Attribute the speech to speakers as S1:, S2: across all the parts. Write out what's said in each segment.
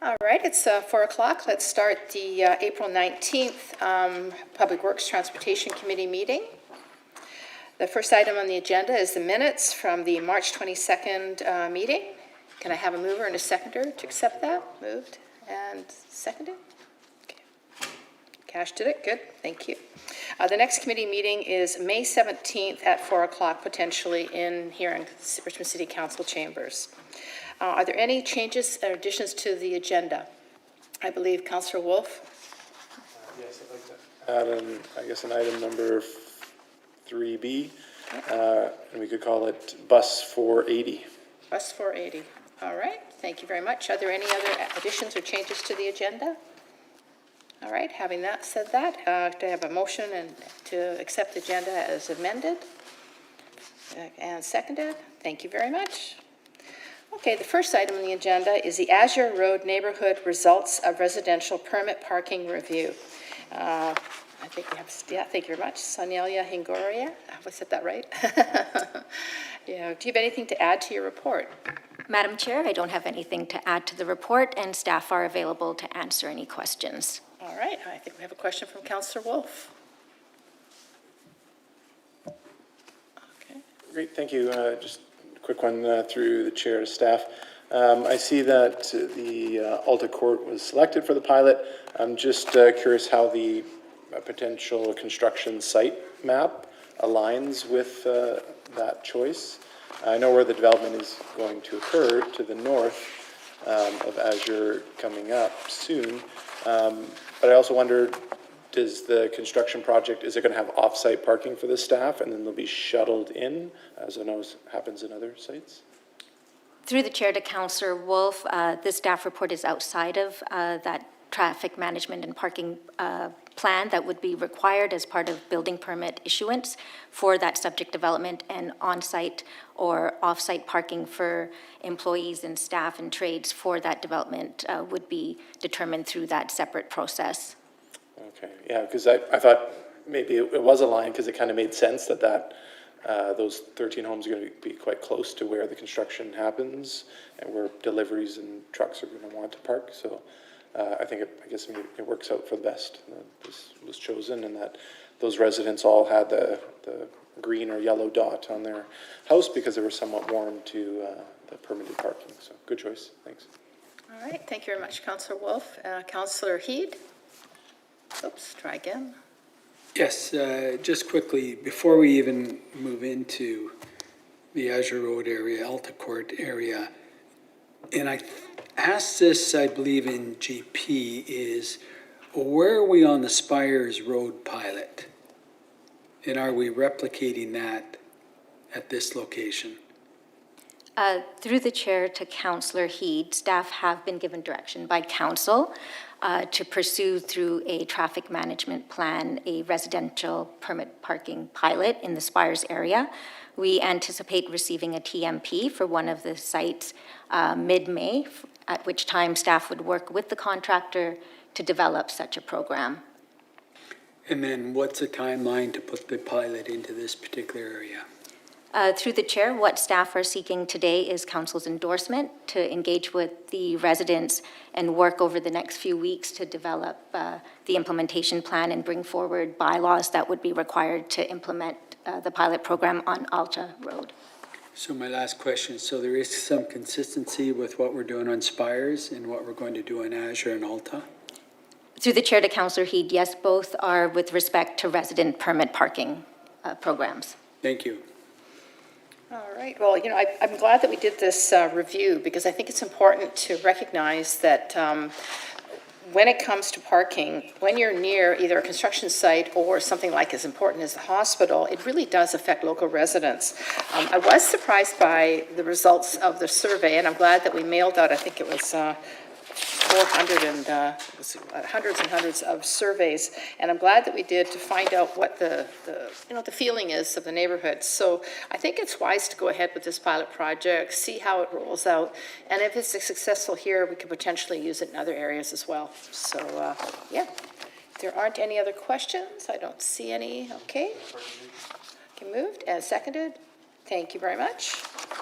S1: All right, it's 4 o'clock. Let's start the April 19th Public Works Transportation Committee meeting. The first item on the agenda is the minutes from the March 22nd meeting. Can I have a mover and a seconder to accept that? Moved and seconded? Okay. Cash did it, good, thank you. The next committee meeting is May 17th at 4 o'clock, potentially here in Richmond City Council chambers. Are there any changes or additions to the agenda? I believe Councillor Wolf.
S2: Yes, I'd like to add an item number 3B, and we could call it Bus 480.
S1: Bus 480. All right, thank you very much. Are there any other additions or changes to the agenda? All right, having said that, do I have a motion to accept the agenda as amended and seconded? Thank you very much. Okay, the first item on the agenda is the Azure Road Neighborhood Results of Residential Permit Parking Review. I think we have, thank you very much. Sonelia Hingoria, have I said that right? Yeah, do you have anything to add to your report?
S3: Madam Chair, I don't have anything to add to the report, and staff are available to answer any questions.
S1: All right, I think we have a question from Councillor Wolf. Okay.
S2: Great, thank you. Just a quick one through the chair to staff. I see that the Alta Court was selected for the pilot. I'm just curious how the potential construction site map aligns with that choice. I know where the development is going to occur to the north of Azure coming up soon. But I also wonder, does the construction project, is it going to have off-site parking for the staff and then they'll be shuttled in, as I know happens in other sites?
S3: Through the chair to Councillor Wolf, the staff report is outside of that traffic management and parking plan that would be required as part of building permit issuance for that subject development, and on-site or off-site parking for employees and staff and trades for that development would be determined through that separate process.
S2: Okay, yeah, because I thought maybe it was aligned because it kind of made sense that those 13 homes are going to be quite close to where the construction happens and where deliveries and trucks are going to want to park. So I guess it works out for the best. This was chosen, and that those residents all had the green or yellow dot on their house because they were somewhat warm to the permitted parking. So good choice. Thanks.
S1: All right, thank you very much, Councillor Wolf. Councillor Heed. Oops, try again.
S4: Yes, just quickly, before we even move into the Azure Road area, Alta Court area, and I asked this, I believe, in GP, is where are we on the Spires Road pilot? And are we replicating that at this location?
S3: Through the chair to Councillor Heed, staff have been given direction by council to pursue through a traffic management plan a residential permit parking pilot in the Spires area. We anticipate receiving a TMP for one of the sites mid-May, at which time staff would work with the contractor to develop such a program.
S4: And then what's the timeline to put the pilot into this particular area?
S3: Through the chair, what staff are seeking today is council's endorsement to engage with the residents and work over the next few weeks to develop the implementation plan and bring forward bylaws that would be required to implement the pilot program on Alta Road.
S4: So my last question, so there is some consistency with what we're doing on Spires and what we're going to do on Azure and Alta?
S3: Through the chair to Councillor Heed, yes, both are with respect to resident permit parking programs.
S4: Thank you.
S1: All right, well, I'm glad that we did this review because I think it's important to recognize that when it comes to parking, when you're near either a construction site or something like as important as the hospital, it really does affect local residents. I was surprised by the results of the survey, and I'm glad that we mailed out, I think it was 400 and hundreds and hundreds of surveys, and I'm glad that we did to find out what the feeling is of the neighborhood. So I think it's wise to go ahead with this pilot project, see how it rolls out, and if it's successful here, we could potentially use it in other areas as well. So yeah, if there aren't any other questions, I don't see any. Okay, moved and seconded. Thank you very much.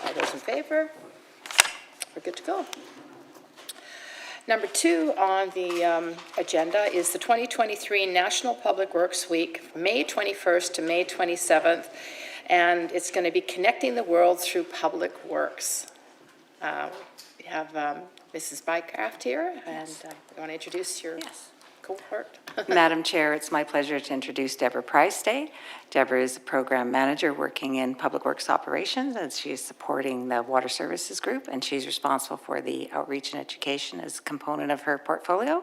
S1: All those in favor? We're good to go. Number 2 on the agenda is the 2023 National Public Works Week, May 21st to May 27th, and it's going to be connecting the world through public works. We have Mrs. Bycraft here, and you want to introduce your cohort?
S5: Madam Chair, it's my pleasure to introduce Deborah Price Day. Deborah is a program manager working in Public Works Operations, and she is supporting the Water Services Group, and she's responsible for the outreach and education as a component of her portfolio.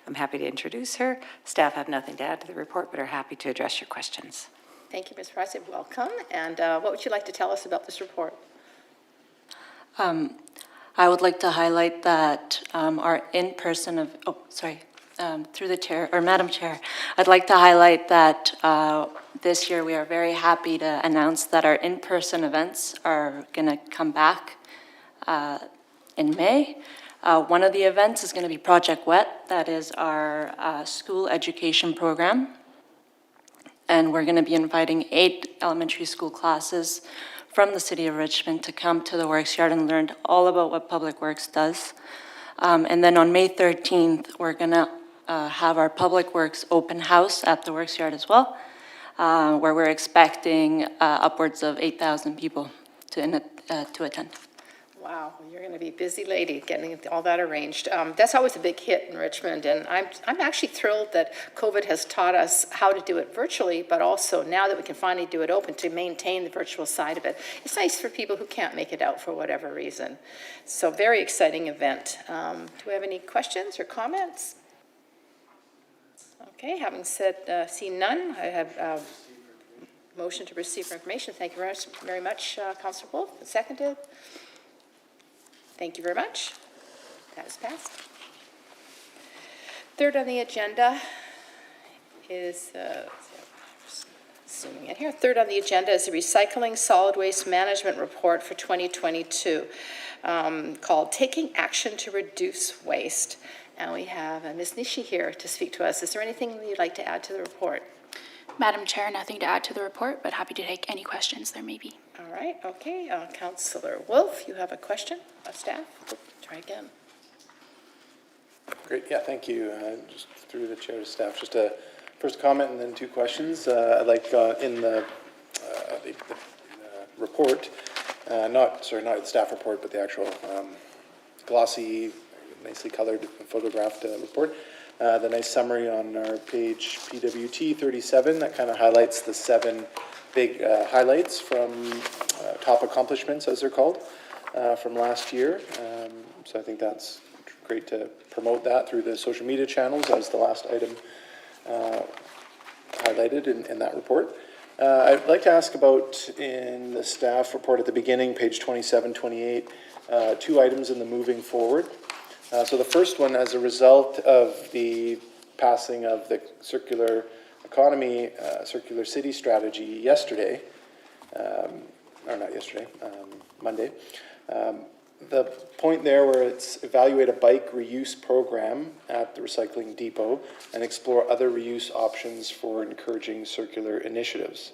S5: I'm happy to introduce her. Staff have nothing to add to the report, but are happy to address your questions.
S1: Thank you, Ms. Price, and welcome. And what would you like to tell us about this report?
S6: I would like to highlight that our in-person through the chair, or Madam Chair, I'd like to highlight that this year we are very happy to announce that our in-person events are going to come back in May. One of the events is going to be Project WET. That is our school education program. And we're going to be inviting 8 elementary school classes from the City of Richmond to come to the Works Yard and learn all about what Public Works does. And then on May 13th, we're going to have our Public Works open house at the Works Yard as well, where we're expecting upwards of 8,000 people to attend.
S1: Wow, you're going to be a busy lady getting all that arranged. That's always a big hit in Richmond, and I'm actually thrilled that COVID has taught us how to do it virtually, but also now that we can finally do it open, to maintain the virtual side of it. It's nice for people who can't make it out for whatever reason. So very exciting event. Do we have any questions or comments? Okay, having said, seen none, I have motion to receive for information. Thank you very much, Councillor Wolf. Seconded. Thank you very much. That is passed. Third on the agenda is, zooming in here. Third on the agenda is the Recycling Solid Waste Management Report for 2022, called Taking Action to Reduce Waste. And we have Ms. Nishi here to speak to us. Is there anything you'd like to add to the report?
S7: Madam Chair, nothing to add to the report, but happy to take any questions there may be.
S1: All right, okay. Councillor Wolf, you have a question of staff? Try again.
S2: Great, yeah, thank you. Just through the chair to staff, just a first comment and then 2 questions. I'd like in the report, not the staff report, but the actual glossy, nicely colored, photographed report. The nice summary on our page PWT 37 that kind of highlights the 7 big highlights from top accomplishments, as they're called, from last year. So I think that's great to promote that through the social media channels as the last item highlighted in that report. I'd like to ask about, in the staff report at the beginning, page 27, 28, 2 items in the moving forward. So the first one, as a result of the passing of the circular economy, circular city strategy yesterday, or not yesterday, Monday, the point there where it's evaluate a bike reuse program at the recycling depot and explore other reuse options for encouraging circular initiatives.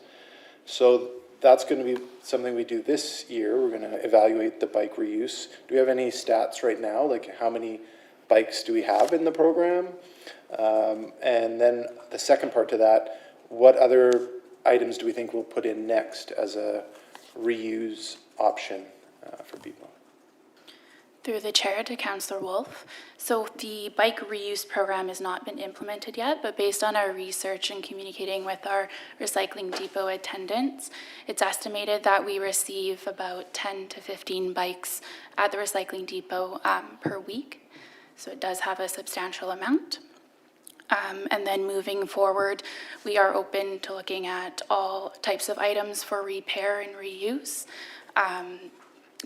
S2: So that's going to be something we do this year. We're going to evaluate the bike reuse. Do we have any stats right now, like how many bikes do we have in the program? And then the second part to that, what other items do we think we'll put in next as a reuse option for people?
S7: Through the chair to Councillor Wolf. So the bike reuse program has not been implemented yet, but based on our research and communicating with our recycling depot attendants, it's estimated that we receive about 10 to 15 bikes at the recycling depot per week. So it does have a substantial amount. And then moving forward, we are open to looking at all types of items for repair and reuse.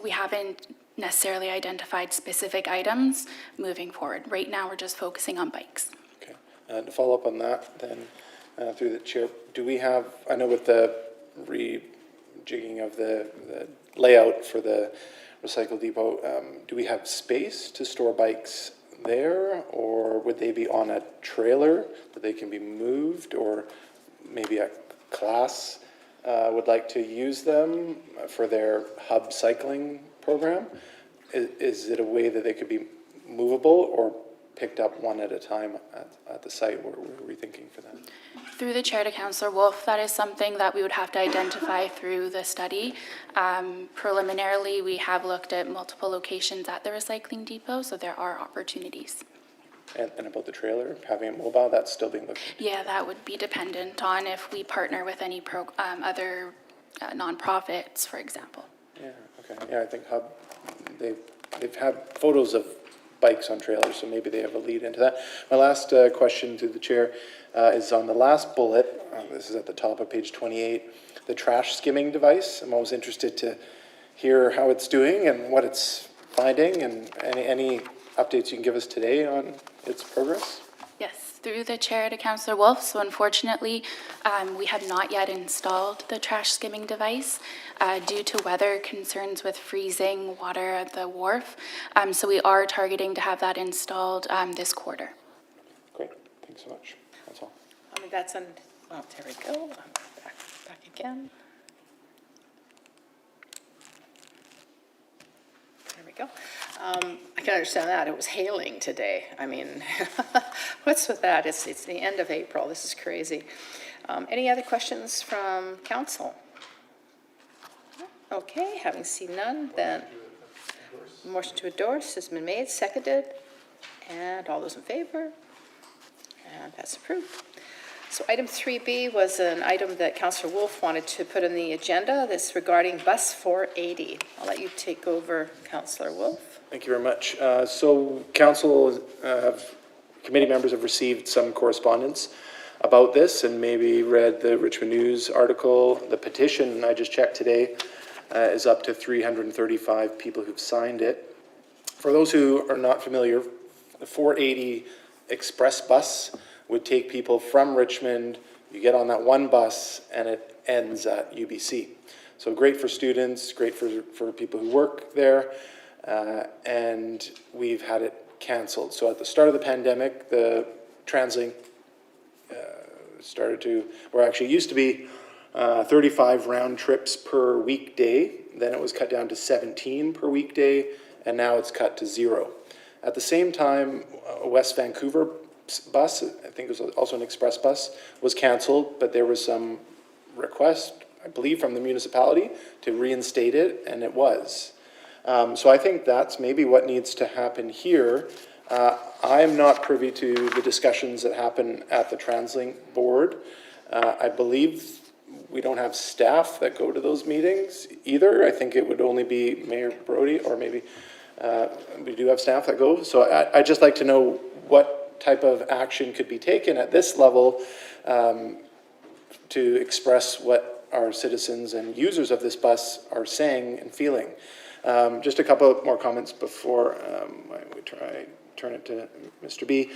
S7: We haven't necessarily identified specific items moving forward. Right now, we're just focusing on bikes.
S2: Okay, to follow up on that then, through the chair, do we have, I know with the rejigging of the layout for the recycle depot, do we have space to store bikes there, or would they be on a trailer that they can be moved, or maybe a class would like to use them for their hub cycling program? Is it a way that they could be movable or picked up one at a time at the site? What were we thinking for that?
S7: Through the chair to Councillor Wolf, that is something that we would have to identify through the study. Preliminarily, we have looked at multiple locations at the recycling depot, so there are opportunities.
S2: And about the trailer, having it mobile, that's still being looked at?
S7: Yeah, that would be dependent on if we partner with any other nonprofits, for example.
S2: Yeah, okay. Yeah, I think Hub, they've had photos of bikes on trailers, so maybe they have a lead into that. My last question to the chair is on the last bullet. This is at the top of page 28, the trash skimming device. I'm always interested to hear how it's doing and what it's finding, and any updates you can give us today on its progress.
S7: Yes, through the chair to Councillor Wolf. So unfortunately, we have not yet installed the trash skimming device due to weather concerns with freezing water at the wharf. So we are targeting to have that installed this quarter.
S2: Great, thanks so much. That's all.
S1: I mean, that's on, oh, there we go. Back again. There we go. I can understand that. It was hailing today. I mean, what's with that? It's the end of April. This is crazy. Any other questions from council? Okay, having seen none, then motion to endorse has been made, seconded, and all those in favor? And that's approved. So item 3B was an item that Councillor Wolf wanted to put on the agenda. This regarding bus 480. I'll let you take over, Councillor Wolf.
S2: Thank you very much. So council, committee members have received some correspondence about this and maybe read the Richmond News article. The petition I just checked today is up to 335 people who've signed it. For those who are not familiar, the 480 express bus would take people from Richmond. You get on that one bus and it ends at UBC. So great for students, great for people who work there, and we've had it canceled. So at the start of the pandemic, the TransLink started to, or actually used to be 35 round trips per weekday. Then it was cut down to 17 per weekday, and now it's cut to 0. At the same time, a West Vancouver bus, I think it was also an express bus, was canceled, but there was some request, I believe, from the municipality to reinstate it, and it was. So I think that's maybe what needs to happen here. I'm not privy to the discussions that happen at the TransLink board. I believe we don't have staff that go to those meetings either. I think it would only be Mayor Brody, or maybe we do have staff that go. So I'd just like to know what type of action could be taken at this level to express what our citizens and users of this bus are saying and feeling. Just a couple more comments before we turn it to Mr. B.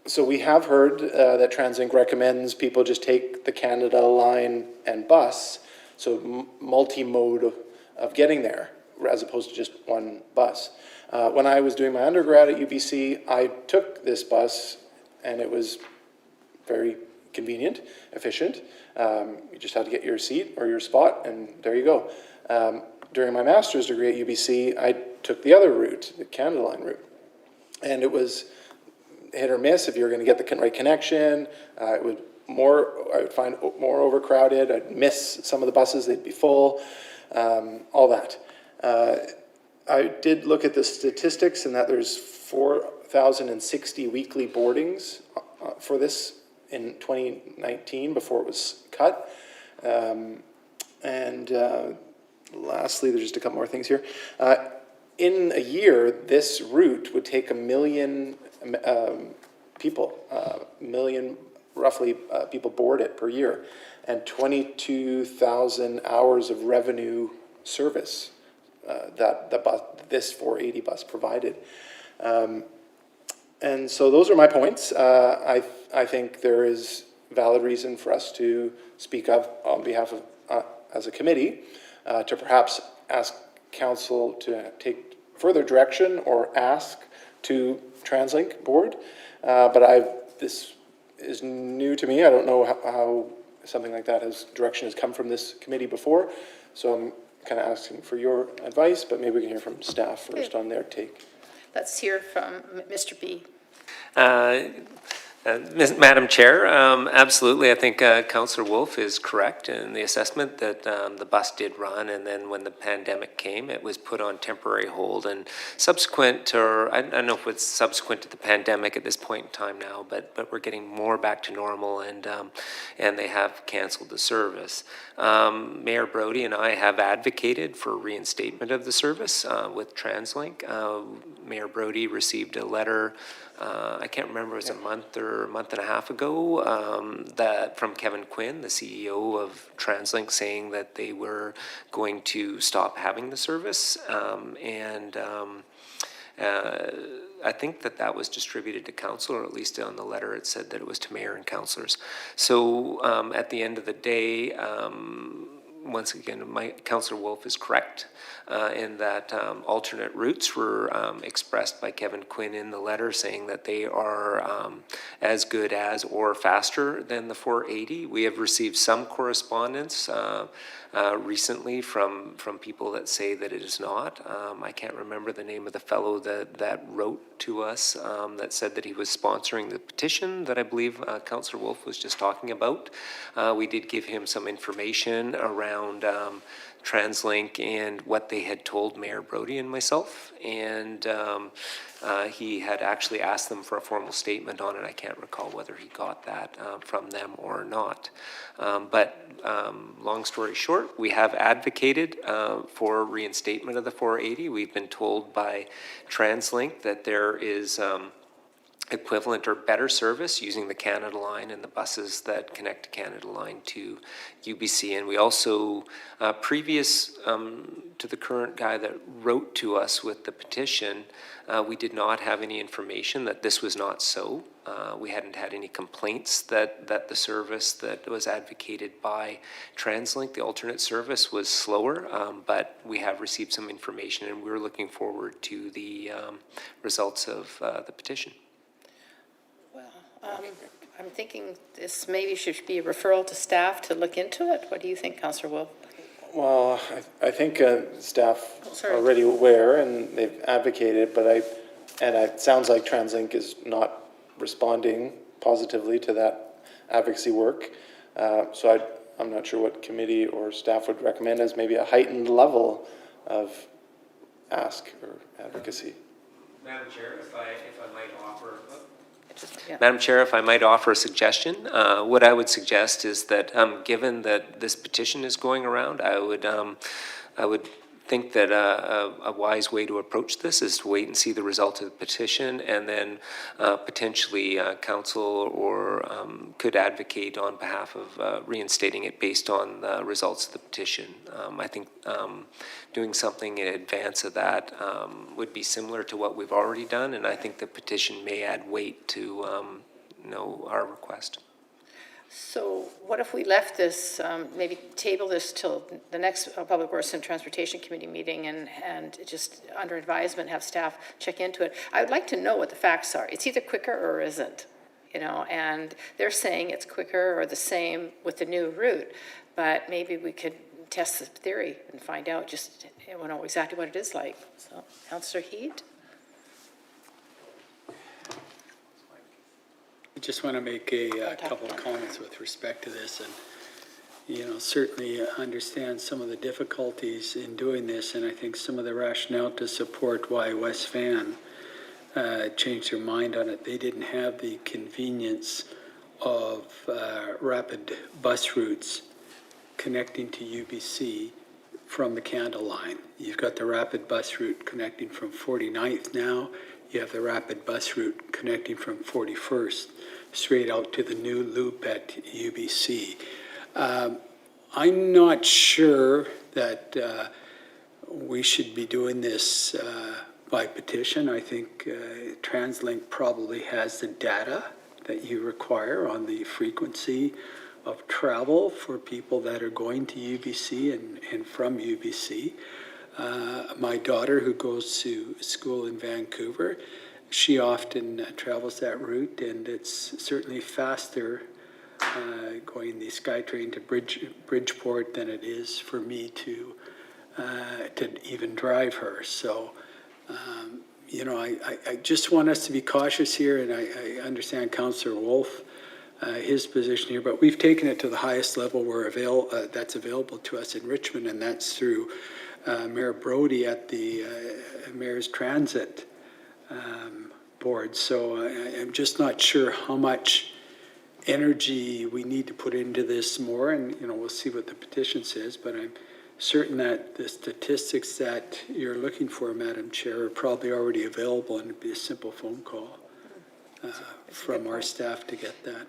S2: So we have heard that TransLink recommends people just take the Canada line and bus, so multi-mode of getting there, as opposed to just one bus. When I was doing my undergrad at UBC, I took this bus, and it was very convenient, efficient. You just had to get your seat or your spot, and there you go. During my master's degree at UBC, I took the other route, the Canada Line route, and it was hit or miss if you were going to get the right connection. I would find more overcrowded. I'd miss some of the buses; they'd be full. All that. I did look at the statistics, and that there's 4,060 weekly boardings for this in 2019 before it was cut. Lastly, there's just a couple more things here. In a year, this route would take 1 million people, roughly people board it per year, and 22,000 hours of revenue service that this 480 bus provided. And so those are my points. I think there is valid reason for us to speak up on behalf of, as a committee, to perhaps ask council to take further direction or ask to TransLink board. But this is new to me. I don't know how something like that direction has come from this committee before. So I'm kind of asking for your advice, but maybe we can hear from staff first on their take.
S1: Let's hear from Mr. B.
S8: Madam Chair, absolutely. I think Councillor Wolf is correct in the assessment that the bus did run, and then when the pandemic came, it was put on temporary hold. And subsequent, or I don't know if it's subsequent to the pandemic at this point in time now, but we're getting more back to normal, and they have canceled the service. Mayor Brody and I have advocated for reinstatement of the service with TransLink. Mayor Brody received a letter, I can't remember, it was a month or a month and a half ago, that from Kevin Quinn, the CEO of TransLink, saying that they were going to stop having the service. I think that was distributed to council, or at least on the letter it said that it was to mayor and councillors. So at the end of the day, once again, Councillor Wolf is correct in that alternate routes were expressed by Kevin Quinn in the letter, saying that they are as good as or faster than the 480. We have received some correspondence recently from people that say that it is not. I can't remember the name of the fellow that wrote to us that said that he was sponsoring the petition that I believe Councillor Wolf was just talking about. We did give him some information around TransLink and what they had told Mayor Brody and myself, and he had actually asked them for a formal statement on it. I can't recall whether he got that from them or not. But long story short, we have advocated for reinstatement of the 480. We've been told by TransLink that there is equivalent or better service using the Canada Line and the buses that connect to Canada Line to UBC. And we also, previous to the current guy that wrote to us with the petition, we did not have any information that this was not so. We hadn't had any complaints that the service that was advocated by TransLink, the alternate service, was slower, but we have received some information, and we're looking forward to the results of the petition.
S1: I'm thinking this maybe should be a referral to staff to look into it. What do you think, Councillor Wolf?
S2: Well, I think staff
S1: sorry.
S2: are already aware and they've advocated, but it sounds like TransLink is not responding positively to that advocacy work. So I'm not sure what committee or staff would recommend as maybe a heightened level of ask or advocacy.
S8: Madam Chair, if I might offer.
S1: Yeah.
S8: Madam Chair, if I might offer a suggestion, what I would suggest is that, given that this petition is going around, I would think that a wise way to approach this is to wait and see the result of the petition, and then potentially council or could advocate on behalf of reinstating it based on the results of the petition. I think doing something in advance of that would be similar to what we've already done, and I think the petition may add weight to our request.
S1: So what if we left this, maybe table this till the next Public Works and Transportation Committee meeting and just under advisement have staff check into it? I would like to know what the facts are. It's either quicker or isn't, and they're saying it's quicker or the same with the new route, but maybe we could test the theory and find out just, know exactly what it is like. So, Councillor Heed?
S4: I just want to make a couple of comments with respect to this, and certainly understand some of the difficulties in doing this, and I think some of the rationale to support why West Van changed their mind on it. They didn't have the convenience of rapid bus routes connecting to UBC from the Canada Line. You've got the rapid bus route connecting from 49th now. You have the rapid bus route connecting from 41st straight out to the new loop at UBC. I'm not sure that we should be doing this by petition. I think TransLink probably has the data that you require on the frequency of travel for people that are going to UBC and from UBC. My daughter, who goes to school in Vancouver, she often travels that route, and it's certainly faster going the SkyTrain to Bridgeport than it is for me to even drive her. So, I just want us to be cautious here, and I understand Councillor Wolf, his position here, but we've taken it to the highest level that's available to us in Richmond, and that's through Mayor Brody at the Mayor's Transit Board. So I'm just not sure how much energy we need to put into this more, and, we'll see what the petition says, but I'm certain that the statistics that you're looking for, Madam Chair, are probably already available, and it'd be a simple phone call from our staff to get that.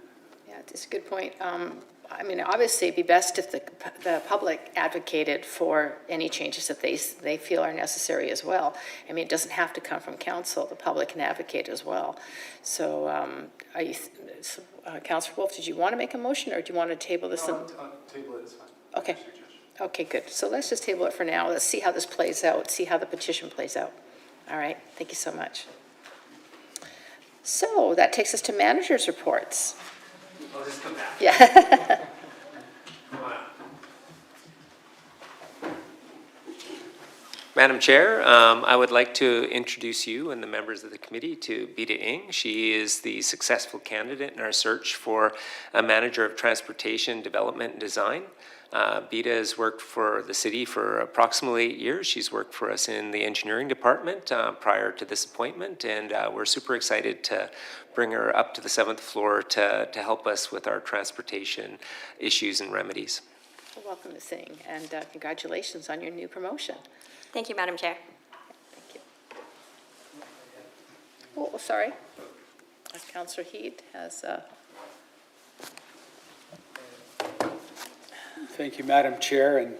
S1: Yeah, it's a good point. I mean, obviously, it'd be best if the public advocated for any changes that they feel are necessary as well. I mean, it doesn't have to come from council. The public can advocate as well. So, Councillor Wolf, did you want to make a motion, or do you want to table this?
S2: No, table it is fine.
S1: Okay. Okay, good. So let's just table it for now. Let's see how this plays out, see how the petition plays out. All right, thank you so much. So that takes us to managers' reports.
S8: I'll just come back.
S1: Yeah.
S8: Madam Chair, I would like to introduce you and the members of the committee to Bita Ng. She is the successful candidate in our search for a manager of transportation development and design. Bita has worked for the city for approximately 8 years. She's worked for us in the engineering department prior to this appointment, and we're super excited to bring her up to the 7th floor to help us with our transportation issues and remedies.
S1: Well, welcome to Singh, and congratulations on your new promotion.
S9: Thank you, Madam Chair.
S1: Thank you. Oh, sorry. Councillor Heed has...
S4: Thank you, Madam Chair, and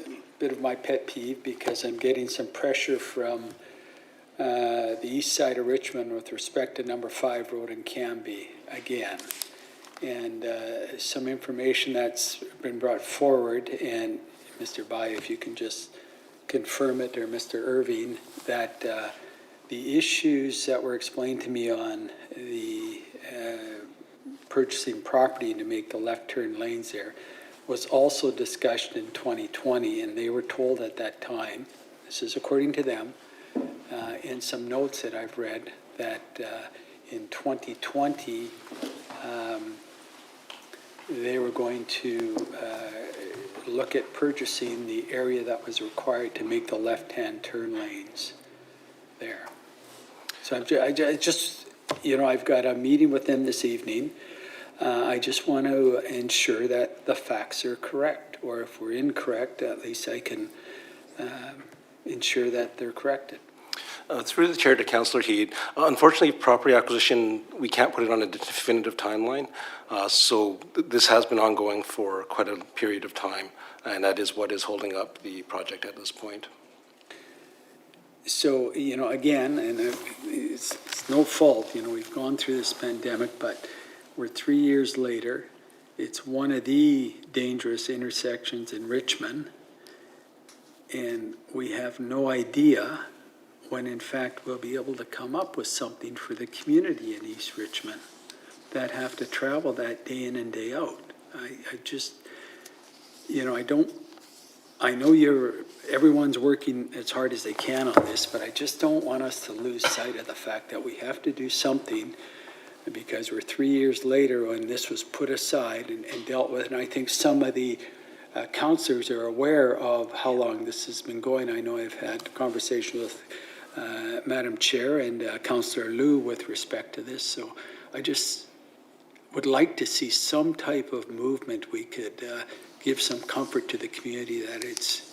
S4: a bit of my pet peeve, because I'm getting some pressure from the east side of Richmond with respect to number 5 Road in Cambie again. And some information that's been brought forward, and Mr. Bai, if you can just confirm it, or Mr. Irving, that the issues that were explained to me on the purchasing property to make the left turn lanes there was also discussed in 2020, and they were told at that time, this is according to them, in some notes that I've read, that in 2020, they were going to look at purchasing the area that was required to make the left-hand turn lanes there. So I just, I've got a meeting with them this evening. I just want to ensure that the facts are correct, or if we're incorrect, at least I can ensure that they're corrected.
S10: Through the chair to Councillor Heed, unfortunately, property acquisition, we can't put it on a definitive timeline. So this has been ongoing for quite a period of time, and that is what is holding up the project at this point.
S4: So, again, and it's no fault, we've gone through this pandemic, but we're 3 years later. It's one of the dangerous intersections in Richmond, and we have no idea when in fact we'll be able to come up with something for the community in East Richmond that have to travel that day in and day out. I just, I know everyone's working as hard as they can on this, but I just don't want us to lose sight of the fact that we have to do something, because we're 3 years later when this was put aside and dealt with. And I think some of the councillors are aware of how long this has been going. I know I've had conversations with Madam Chair and Councillor Liu with respect to this. So I just would like to see some type of movement. We could give some comfort to the community that it's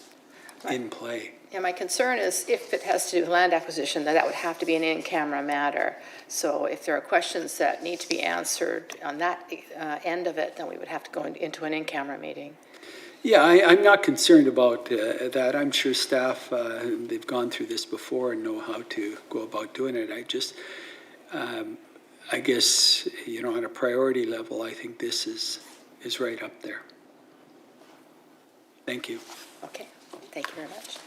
S4: in play.
S1: Yeah, my concern is if it has to do with land acquisition, that would have to be an in-camera matter. So if there are questions that need to be answered on that end of it, then we would have to go into an in-camera meeting.
S4: Yeah, I'm not concerned about that. I'm sure staff, they've gone through this before and know how to go about doing it. I just, I guess, on a priority level, I think this is right up there. Thank you.
S1: Okay, thank you very much.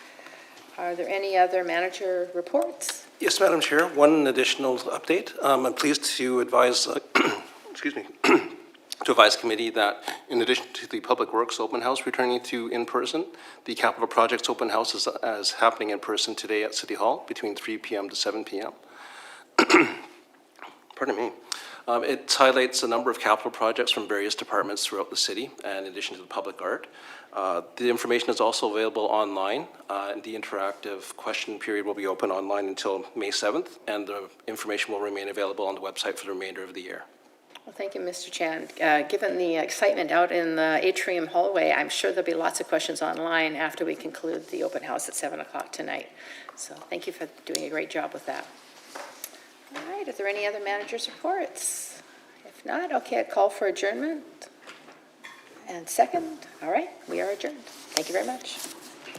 S1: Are there any other manager reports?
S10: Yes, Madam Chair, one additional update. I'm pleased to advise, excuse me, to to advise committee that in addition to the Public Works Open House returning to in-person, the Capital Projects Open House is happening in person today at City Hall between 3 p.m. to 7 p.m. Pardon me. It highlights a number of capital projects from various departments throughout the city, and in addition to the public art. The information is also available online, and the interactive question period will be open online until May 7th, and the information will remain available on the website for the remainder of the year.
S1: Well, thank you, Mr. Chan. Given the excitement out in the atrium hallway, I'm sure there'll be lots of questions online after we conclude the open house at 7 o'clock tonight. So thank you for doing a great job with that. All right, are there any other managers' reports? If not, okay, I call for adjournment. And second, all right, we are adjourned. Thank you very much.